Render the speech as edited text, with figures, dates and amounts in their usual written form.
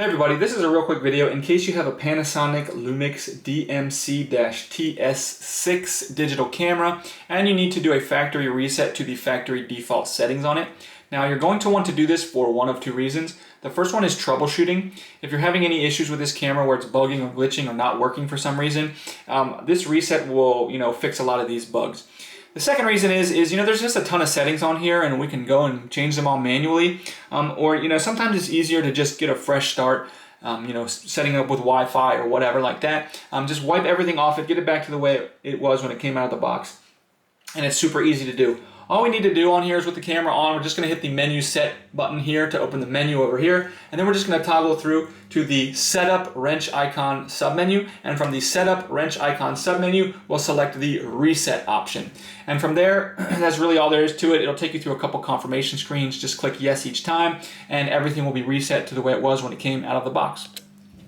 Hey everybody, this is a real quick video in case you have a Panasonic Lumix DMC-TS6 digital camera and you need to do a factory reset to the factory default settings on it. Now you're going to want to do this for one of two reasons. The first one is troubleshooting. If you're having any issues with this camera where it's bugging or glitching or not working for some reason, this reset will fix a lot of these bugs. The second reason is there's just a ton of settings on here and we can go and change them all manually. Or sometimes it's easier to just get a fresh start, setting up with Wi-Fi or whatever like that. Just wipe everything off it, get it back to the way it was when it came out of the box. And it's super easy to do. All we need to do on here is with the camera on, we're just going to hit the menu set button here to open the menu over here. And then we're just going to toggle through to the setup wrench icon submenu. And from the setup wrench icon submenu, we'll select the reset option. And from there, that's really all there is to it. It'll take you through a couple confirmation screens. Just click yes each time and everything will be reset to the way it was when it came out of the box.